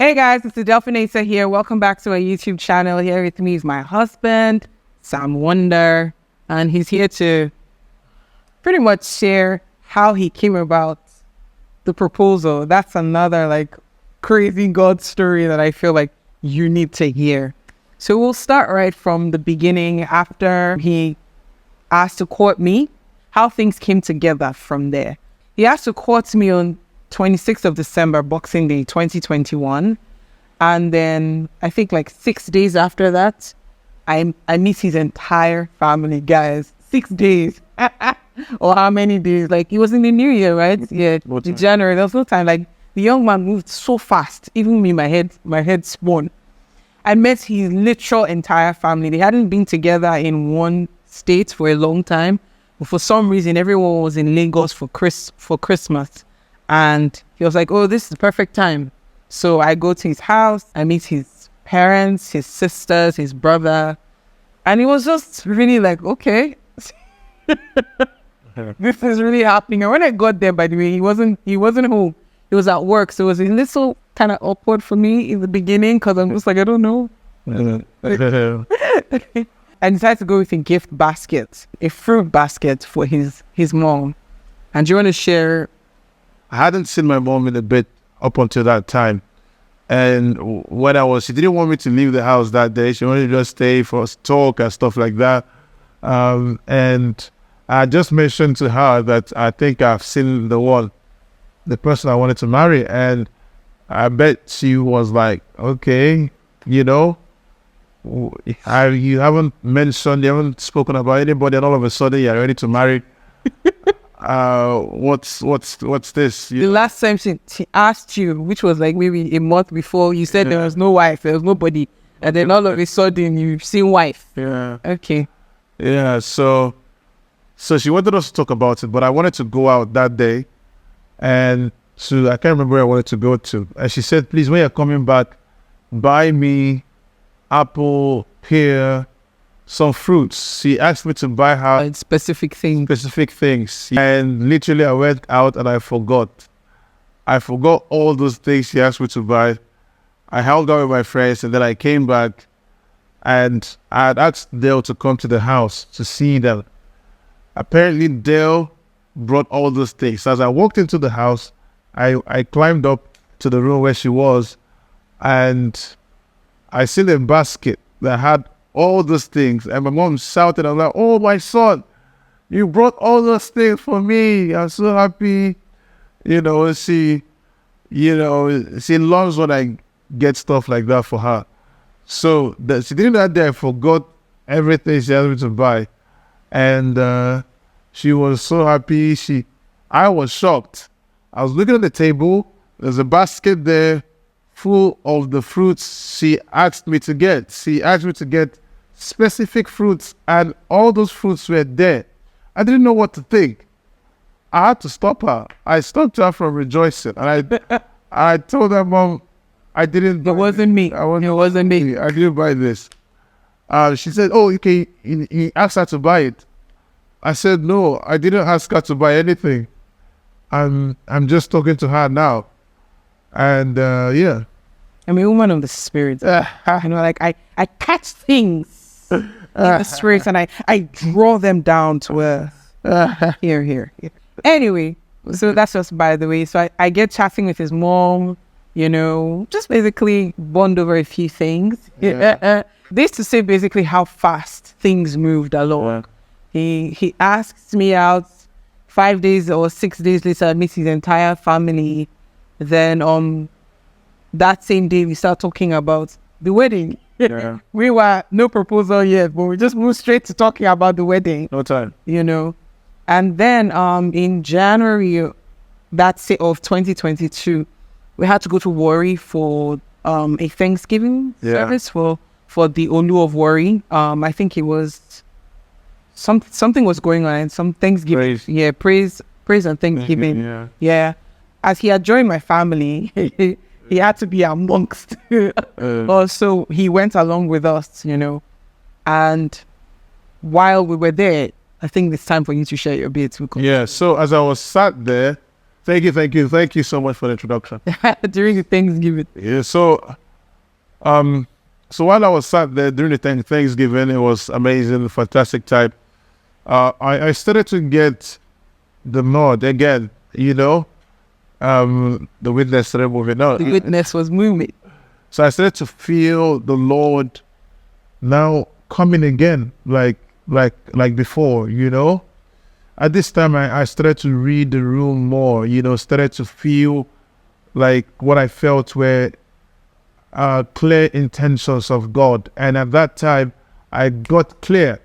Hey guys, it's the Delphinator here. Welcome back to our YouTube channel. Here with me is my husband, Sam Wonder, and he's here to pretty much share how he came about the proposal. That's another crazy God story that I feel like you need to hear. So we'll start right from the beginning after he asked to court me, how things came together from there. He asked to court me on 26th of December, Boxing Day, 2021. And then I think 6 days after that, I meet his entire family, guys. 6 days. Or how many days? It was in the new year, right? Yeah, January. There was no time. The young man moved so fast. Even me, my head spun. I met his literal entire family. They hadn't been together in one state for a long time. But for some reason, everyone was in Lagos for Christmas. And he was like, oh, this is the perfect time. So I go to his house. I meet his parents, his sisters, his brother. And it was just really okay. This is really happening. And when I got there, by the way, he wasn't home. He was at work. So it was a little kind of awkward for me in the beginning because I'm just I don't know. I decided to go with a gift basket, a fruit basket for his mom. And do you want to share? I hadn't seen my mom in a bit up until that time. And she didn't want me to leave the house that day. She wanted to just stay for us to talk and stuff like that. And I just mentioned to her that I think I've seen the person I wanted to marry. And I bet she was like, okay, you haven't mentioned, you haven't spoken about anybody, and all of a sudden you're ready to marry. What's this? The last time she asked you, which was maybe a month before, you said there was no wife, there was nobody, and then all of a sudden you've seen wife. Yeah. Okay. Yeah. So she wanted us to talk about it, but I wanted to go out that day, and so I can't remember where I wanted to go to. And she said, please, when you're coming back, buy me apple, pear, some fruits. She asked me to buy her specific things. And literally I went out and I forgot all those things she asked me to buy. I held out with my friends, and then I came back and I had asked Dale to come to the house to see them. Apparently Dale brought all those things. As I walked into the house, I climbed up to the room where she was, and I seen a basket that had all those things, and my mom shouted, I'm like, oh, my son, you brought all those things for me. I'm so happy. She loves when I get stuff like that for her. So she did that day. I forgot everything she asked me to buy. And she was so happy. I was shocked. I was looking at the table. There's a basket there full of the fruits she asked me to get. She asked me to get specific fruits, and all those fruits were there. I didn't know what to think. I had to stop her. I stopped her from rejoicing, and I told her, Mom, I didn't. It wasn't me. It wasn't me. I didn't buy this. She said, oh, okay. He asked her to buy it. I said, no, I didn't ask her to buy anything. I'm just talking to her now. And yeah. I'm a woman of the spirit. I catch things in the spirit, and I draw them down to earth. Here. Anyway, so that's just by the way. So I get chatting with his mom, just basically bond over a few things. Yeah. This to say basically how fast things moved along. Yeah. He asks me out 5 days or 6 days later. I meet his entire family. Then that same day we start talking about the wedding. Yeah. We were no proposal yet, but we just moved straight to talking about the wedding. No time. And then in January of 2022, we had to go to Warri for a Thanksgiving service for the Olu of Warri. I think it was something was going on, some Thanksgiving. Praise. Yeah, praise and Thanksgiving. Yeah. As he had joined my family, he had to be amongst. Also, he went along with us, and while we were there, I think it's time for you to share your bits. Yeah, so as I was sat there, Thank you so much for the introduction. During the Thanksgiving. Yeah, so while I was sat there during the Thanksgiving, it was amazing, fantastic time. I started to get the nod again, the witness started moving out. The witness was moving. So I started to feel the Lord now coming again, like before, At this time, I started to read the room more, started to feel like what I felt were clear intentions of God. And at that time, I got clear.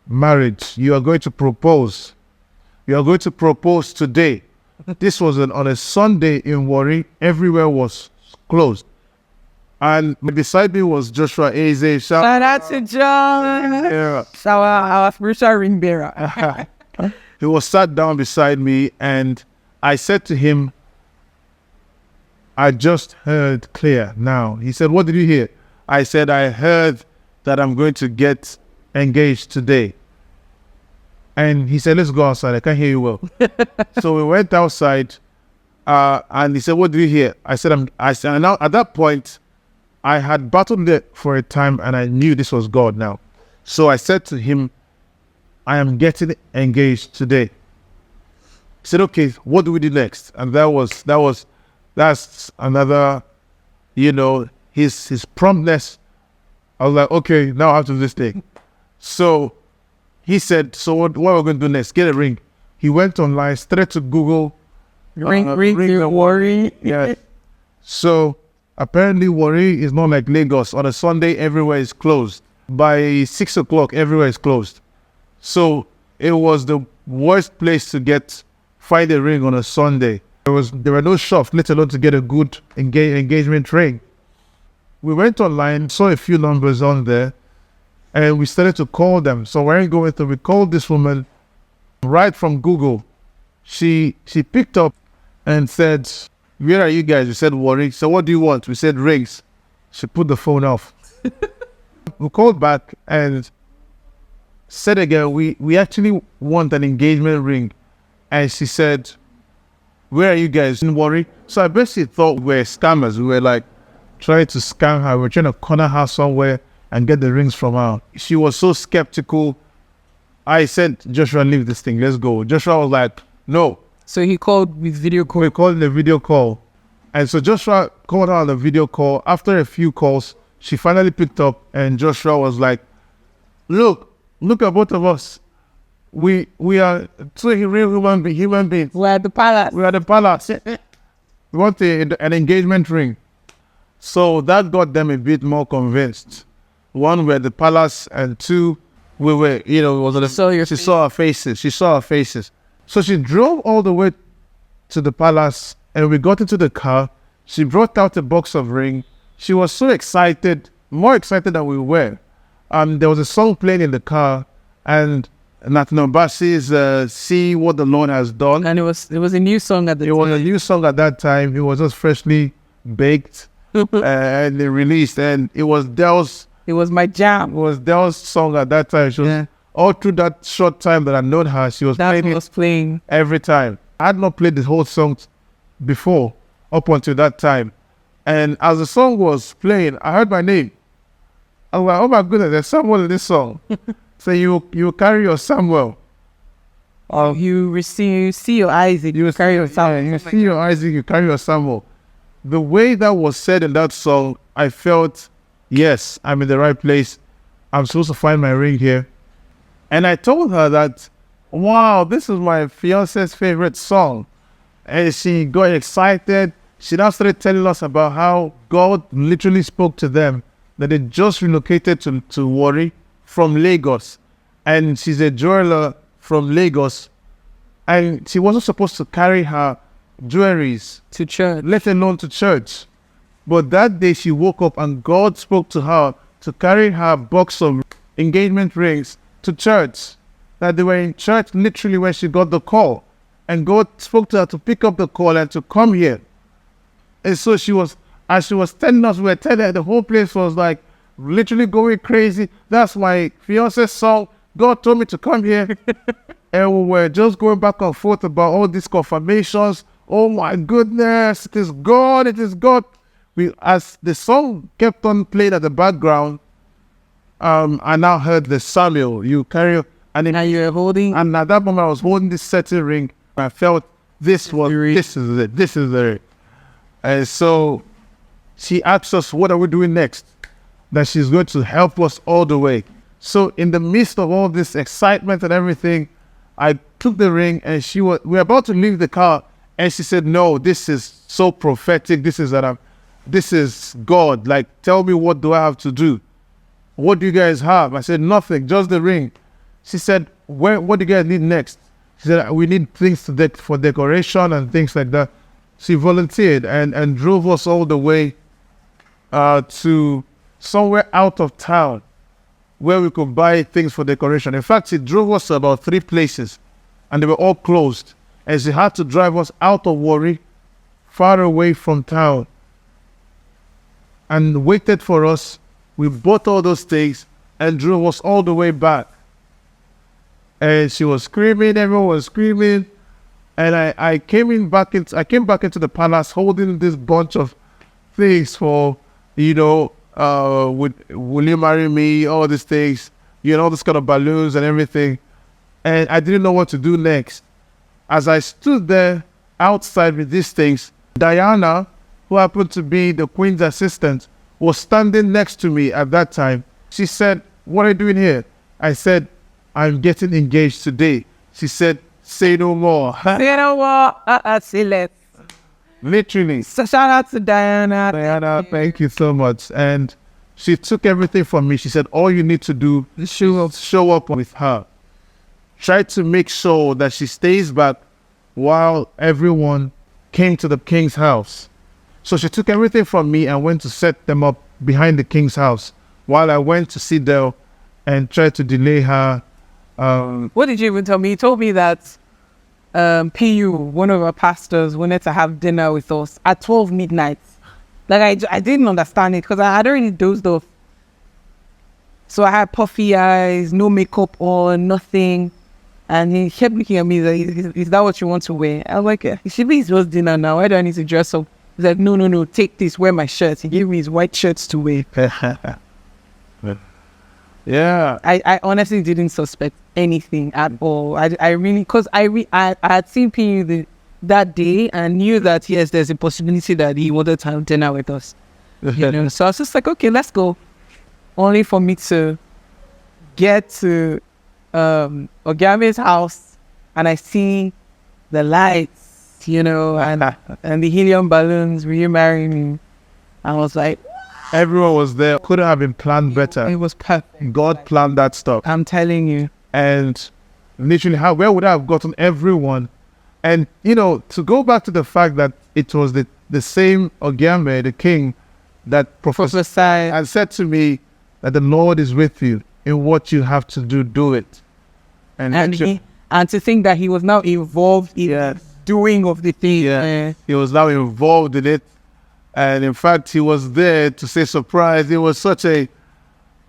Marriage, you are going to propose. You are going to propose today. This was on a Sunday in Warri. Everywhere was closed. And beside me was Joshua Eze. Shout out to John. Yeah. Our spiritual ring bearer. He was sat down beside me, and I said to him, I just heard clear now. He said, what did you hear? I said, I heard that I'm going to get engaged today. And he said, let's go outside. I can't hear you well. So we went outside, and he said, what did you hear? I said, now at that point, I had battled it for a time, and I knew this was God now. So I said to him, I am getting engaged today. He said, okay, what do we do next? And that's another, his promptness. I was like, okay, now I have to do this thing. So he said, so what are we going to do next? Get a ring. He went online, started to Google. Ring Warri. Yeah. So apparently Warri is not like Lagos. On a Sunday, everywhere is closed. By 6 o'clock, everywhere is closed. So it was the worst place to find a ring on a Sunday. There were no shops, let alone to get a good engagement ring. We went online, saw a few numbers on there, and we started to call them. So we called this woman right from Google. She picked up and said, where are you guys? We said, Warri. So what do you want? We said, rings. She put the phone off. We called back and said again, we actually want an engagement ring. And she said, where are you guys? In Warri. So I basically thought we were scammers. We were like trying to scam her. We were trying to corner her somewhere and get the rings from her. She was so skeptical. I said, Joshua, leave this thing. Let's go. Joshua was like, no. So he called with video call. We called the video call. And so Joshua called her on the video call. After a few calls, she finally picked up, and Joshua was like, look at both of us. We are two real human beings. We're at the palace. We want an engagement ring. So that got them a bit more convinced. One, we're at the palace, and two, we were, it was she saw our faces. She saw our faces. So she drove all the way to the palace, and we got into the car. She brought out a box of ring. She was so excited, more excited than we were. There was a song playing in the car, and Nathan Bassi's See What the Lord Has Done. And it was a new song at the time. It was a new song at that time. It was just freshly baked and they released. And it was Dell's. It was my jam. It was Dell's song at that time. She was, all through that short time that I known her, she was playing every time. I had not played the whole song before, up until that time. And as the song was playing, I heard my name. I was like, oh my goodness, there's Samuel in this song. So you carry your Samuel. You see your Isaac, you carry your Samuel. You see your Isaac, you carry your Samuel. The way that was said in that song, I felt, yes, I'm in the right place. I'm supposed to find my ring here. And I told her that, wow, this is my fiance's favorite song. And she got excited. She now started telling us about how God literally spoke to them, that they just relocated to Warri from Lagos. And she's a jeweler from Lagos. And she wasn't supposed to carry her jewelries to church, let alone to church. But that day she woke up and God spoke to her to carry her box of engagement rings to church. That they were in church literally when she got the call. And God spoke to her to pick up the call and to come here. And so as she was telling us, we were telling her, the whole place was like literally going crazy. That's my fiance's song. God told me to come here. And we were just going back and forth about all these confirmations. Oh my goodness, it is God, it is God. As the song kept on playing at the background, I now heard the Samuel, you carry, and you were holding. And at that moment, I was holding this certain ring. I felt this is it. And so she asked us, what are we doing next? That she's going to help us all the way. So in the midst of all this excitement and everything, I took the ring, and we were about to leave the car, and she said, no, this is so prophetic. This is God. Like, tell me, what do I have to do? What do you guys have? I said, nothing, just the ring. She said, what do you guys need next? She said, we need things for decoration and things like that. She volunteered and drove us all the way to somewhere out of town where we could buy things for decoration. In fact, she drove us to about 3 places, and they were all closed. And she had to drive us out of Warri, far away from town, and waited for us. We bought all those things and drove us all the way back. And she was screaming, everyone was screaming. And I came back into the palace holding this bunch of things for, will you marry me, all these things, all this kind of balloons and everything. And I didn't know what to do next. As I stood there outside with these things, Diana, who happened to be the queen's assistant, was standing next to me at that time. She said, what are you doing here? I said, I'm getting engaged today. She said, say no more. Say no more. Say less. Literally. So shout out to Diana. Diana, thank you so much. And she took everything from me. She said, all you need to do is show up with her. Try to make sure that she stays back while everyone came to the king's house. So she took everything from me and went to set them up behind the king's house while I went to sit there and try to delay her. What did you even tell me? You told me that PU, one of our pastors, wanted to have dinner with us at 12 midnight. Like, I didn't understand it because I had already dozed off. So I had puffy eyes, no makeup on, nothing. And he kept looking at me, like, is that what you want to wear? I was like, it should be just dinner now. Why do I need to dress up? He's like, no, take this, wear my shirt. He gave me his white shirts to wear. Yeah. I honestly didn't suspect anything at all. I really, because I had seen PU that day and knew that, yes, there's a possibility that he wanted to have dinner with us. So I was just like, okay, let's go. Only for me to get to Ogame's house, and I see the lights, and the helium balloons. Will you marry me? I was like, everyone was there. Couldn't have been planned better. It was perfect. God planned that stuff. I'm telling you. And literally, where would I have gotten everyone? And to go back to the fact that it was the same Ogame, the king, that prophesied and said to me that the Lord is with you in what you have to do it. And to think that he was now involved in doing of the thing. Yeah. He was now involved in it. And in fact, he was there to say surprise. It was such a,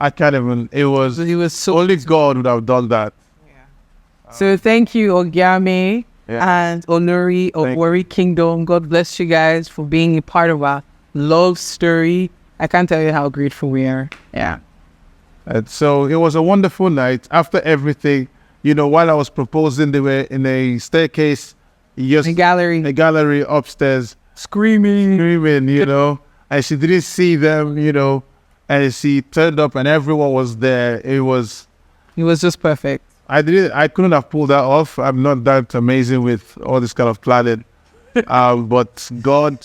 it was so, only God would have done that. Yeah. So thank you, Ogame and Olori of Warri Kingdom. God bless you guys for being a part of our love story. I can't tell you how grateful we are. Yeah. And so it was a wonderful night. After everything, while I was proposing, they were in a staircase, a gallery upstairs, screaming, and she didn't see them, and she turned up and everyone was there. It was just perfect. I couldn't have pulled that off. I'm not that amazing with all this kind of planning. But God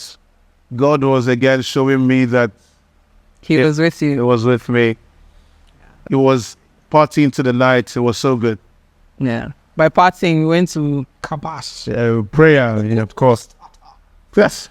was again showing me that He was with you. He was with me. It was partying to the night. It was so good. Yeah. By partying, we went to Kabash. Prayer, of course. Yes.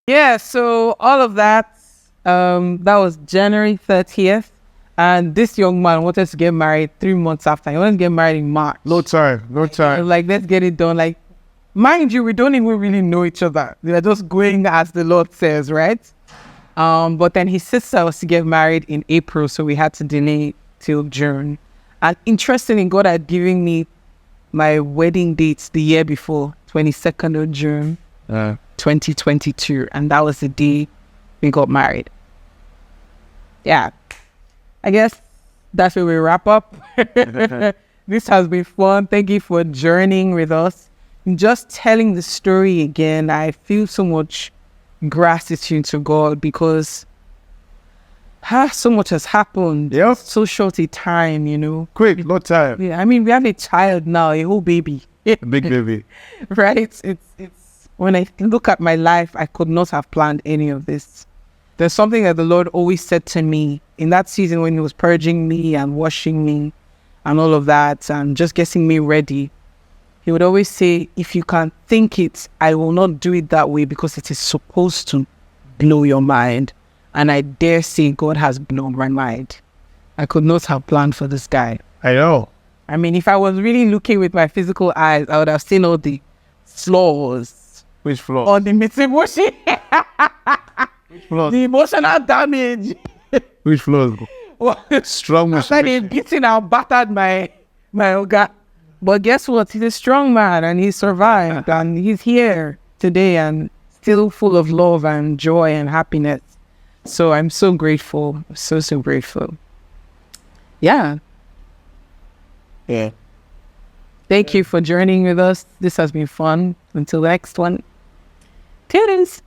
Yeah, so all of that, that was January 30th. And this young man wanted to get married 3 months after. He wanted to get married in March. No time. I was like, let's get it done. Like, mind you, we don't even really know each other. We're just going as the Lord says, right? But then his sister was to get married in April, so we had to delay till June. And interestingly, God had given me my wedding dates the year before, 22nd of June, 2022. And that was the day we got married. Yeah. I guess that's where we wrap up. This has been fun. Thank you for journeying with us. Just telling the story again, I feel so much gratitude to God because so much has happened. Yeah. So short a time, you know. Quick, no time. Yeah, I mean, we have a child now, a whole baby. A big baby. Right? It's when I look at my life, I could not have planned any of this. There's something that the Lord always said to me in that season when he was purging me and washing me and all of that and just getting me ready. He would always say, if you can think it, I will not do it that way because it is supposed to blow your mind. And I dare say God has blown my mind. I could not have planned for this guy. I know. I mean, if I was really looking with my physical eyes, I would have seen all the flaws. Which flaws? On the Mitsubishi. Which flaws? The emotional damage. Which flaws? Strong After they Mitsubishi. beating and battered my Oga. But guess what? He's a strong man and he survived and he's here today and still full of love and joy and happiness. So I'm so grateful. So grateful. Yeah. Yeah. Thank you for journeying with us. This has been fun. Until the next one. Toodles.